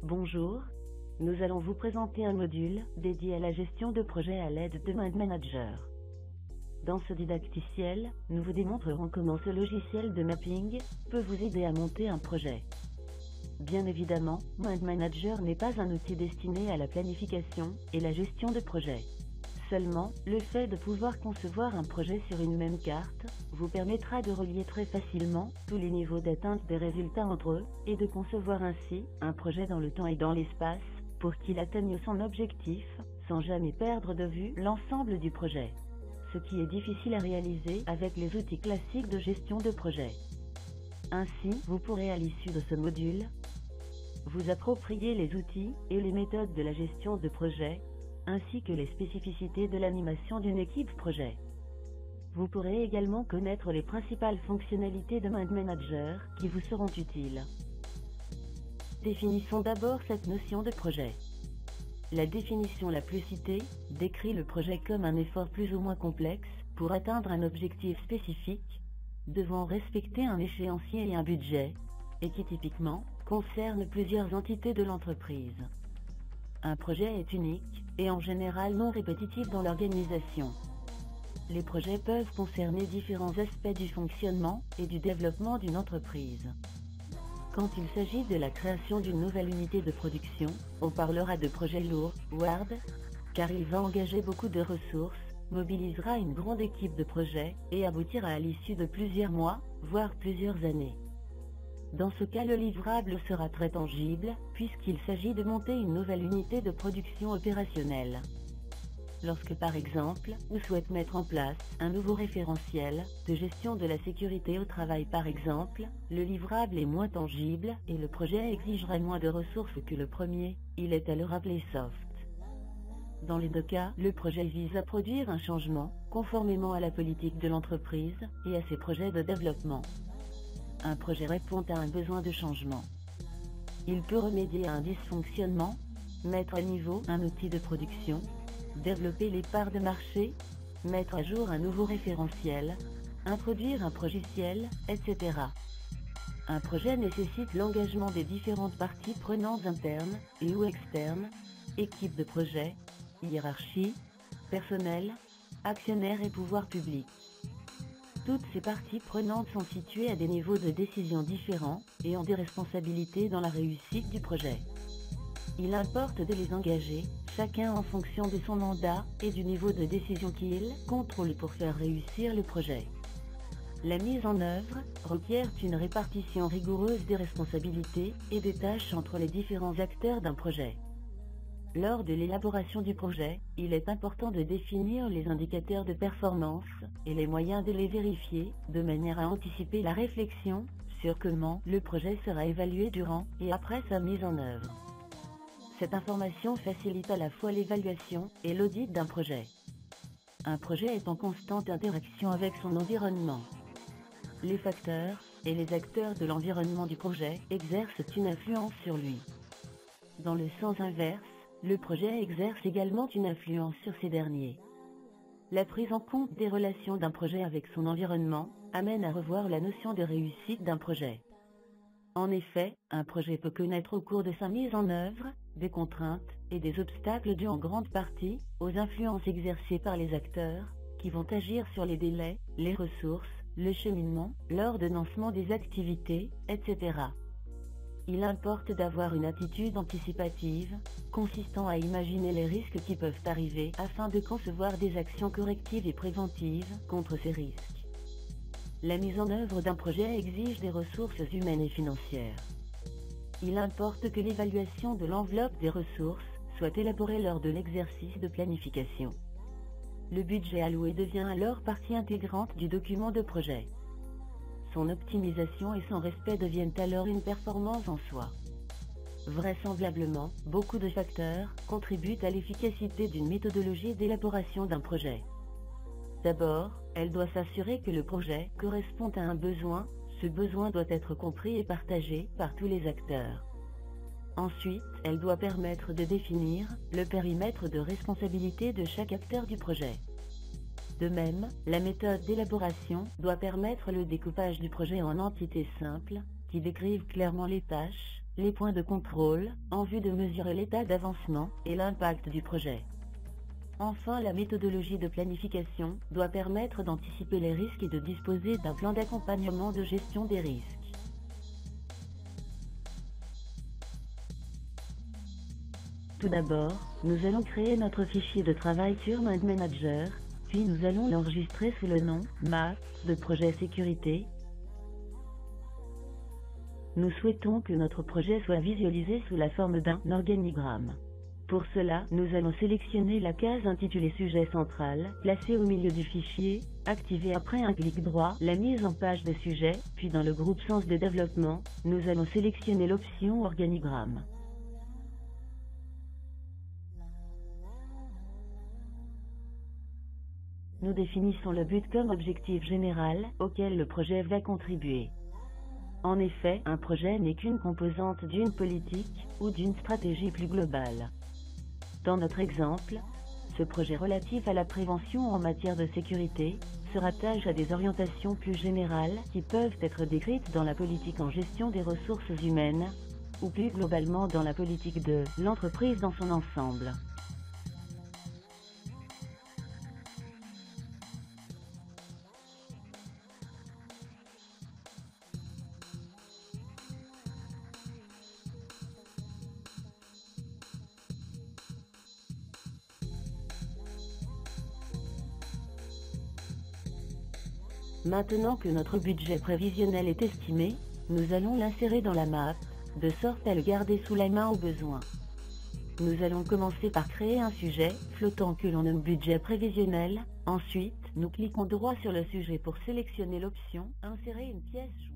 Bonjour, nous allons vous présenter un module dédié à la gestion de projet à l'aide de Mind Manager. Dans ce didacticiel, nous vous démontrerons comment ce logiciel de mapping peut vous aider à monter un projet. Bien évidemment, Mind Manager n'est pas un outil destiné à la planification et la gestion de projet. Seulement, le fait de pouvoir concevoir un projet sur une même carte vous permettra de relier très facilement tous les niveaux d'atteinte des résultats entre eux et de concevoir ainsi un projet dans le temps et dans l'espace pour qu'il atteigne son objectif sans jamais perdre de vue l'ensemble du projet. Ce qui est difficile à réaliser avec les outils classiques de gestion de projet. Ainsi, vous pourrez à l'issue de ce module vous approprier les outils et les méthodes de la gestion de projet, ainsi que les spécificités de l'animation d'une équipe projet. Vous pourrez également connaître les principales fonctionnalités de Mind Manager qui vous seront utiles. Définissons d'abord cette notion de projet. La définition la plus citée décrit le projet comme un effort plus ou moins complexe pour atteindre un objectif spécifique, devant respecter un échéancier et un budget, et qui typiquement concerne plusieurs entités de l'entreprise. Un projet est unique et en général non répétitif dans l'organisation. Les projets peuvent concerner différents aspects du fonctionnement et du développement d'une entreprise. Quand il s'agit de la création d'une nouvelle unité de production, on parlera de projet lourd ou hard, car il va engager beaucoup de ressources, mobilisera une grande équipe de projet et aboutira à l'issue de plusieurs mois, voire plusieurs années. Dans ce cas, le livrable sera très tangible, puisqu'il s'agit de monter une nouvelle unité de production opérationnelle. Lorsque par exemple, on souhaite mettre en place un nouveau référentiel de gestion de la sécurité au travail par exemple, le livrable est moins tangible et le projet exigerait moins de ressources que le premier, il est alors appelé soft. Dans les deux cas, le projet vise à produire un changement, conformément à la politique de l'entreprise et à ses projets de développement. Un projet répond à un besoin de changement. Il peut remédier à un dysfonctionnement, mettre à niveau un outil de production, développer les parts de marché, mettre à jour un nouveau référentiel, introduire un logiciel, etc. Un projet nécessite l'engagement des différentes parties prenantes internes et ou externes, équipe de projet, hiérarchie, personnel, actionnaires et pouvoirs publics. Toutes ces parties prenantes sont situées à des niveaux de décision différents et ont des responsabilités dans la réussite du projet. Il importe de les engager, chacun en fonction de son mandat et du niveau de décision qu'il contrôle pour faire réussir le projet. La mise en œuvre requiert une répartition rigoureuse des responsabilités et des tâches entre les différents acteurs d'un projet. Lors de l'élaboration du projet, il est important de définir les indicateurs de performance et les moyens de les vérifier, de manière à anticiper la réflexion sur comment le projet sera évalué durant et après sa mise en œuvre. Cette information facilite à la fois l'évaluation et l'audit d'un projet. Un projet est en constante interaction avec son environnement. Les facteurs et les acteurs de l'environnement du projet exercent une influence sur lui. Dans le sens inverse, le projet exerce également une influence sur ces derniers. La prise en compte des relations d'un projet avec son environnement amène à revoir la notion de réussite d'un projet. En effet, un projet peut connaître au cours de sa mise en œuvre des contraintes et des obstacles dus en grande partie aux influences exercées par les acteurs, qui vont agir sur les délais, les ressources, le cheminement, l'ordonnancement des activités, etc. Il importe d'avoir une attitude anticipative, consistant à imaginer les risques qui peuvent arriver afin de concevoir des actions correctives et préventives contre ces risques. La mise en œuvre d'un projet exige des ressources humaines et financières. Il importe que l'évaluation de l'enveloppe des ressources soit élaborée lors de l'exercice de planification. Le budget alloué devient alors partie intégrante du document de projet. Son optimisation et son respect deviennent alors une performance en soi. Vraisemblablement, beaucoup de facteurs contribuent à l'efficacité d'une méthodologie d'élaboration d'un projet. D'abord, elle doit s'assurer que le projet correspond à un besoin, ce besoin doit être compris et partagé par tous les acteurs. Ensuite, elle doit permettre de définir le périmètre de responsabilité de chaque acteur du projet. De même, la méthode d'élaboration doit permettre le découpage du projet en entités simples, qui décrivent clairement les tâches, les points de contrôle, en vue de mesurer l'état d'avancement et l'impact du projet. Enfin, la méthodologie de planification doit permettre d'anticiper les risques et de disposer d'un plan d'accompagnement de gestion des risques. Tout d'abord, nous allons créer notre fichier de travail sur Mind Manager, puis nous allons l'enregistrer sous le nom « Map » de projet sécurité. Nous souhaitons que notre projet soit visualisé sous la forme d'un organigramme. Pour cela, nous allons sélectionner la case intitulée Sujet central, placée au milieu du fichier, activer après un clic droit la mise en page de sujet, puis dans le groupe Sens de développement, nous allons sélectionner l'option Organigramme. Nous définissons le but comme objectif général auquel le projet va contribuer. En effet, un projet n'est qu'une composante d'une politique ou d'une stratégie plus globale. Dans notre exemple, ce projet relatif à la prévention en matière de sécurité se rattache à des orientations plus générales qui peuvent être décrites dans la politique en gestion des ressources humaines, ou plus globalement dans la politique de l'entreprise dans son ensemble. Maintenant que notre budget prévisionnel est estimé, nous allons l'insérer dans la map, de sorte à le garder sous la main au besoin. Nous allons commencer par créer un sujet flottant que l'on nomme budget prévisionnel. Ensuite, nous cliquons droit sur le sujet pour sélectionner l'option « Insérer une pièce jointe ».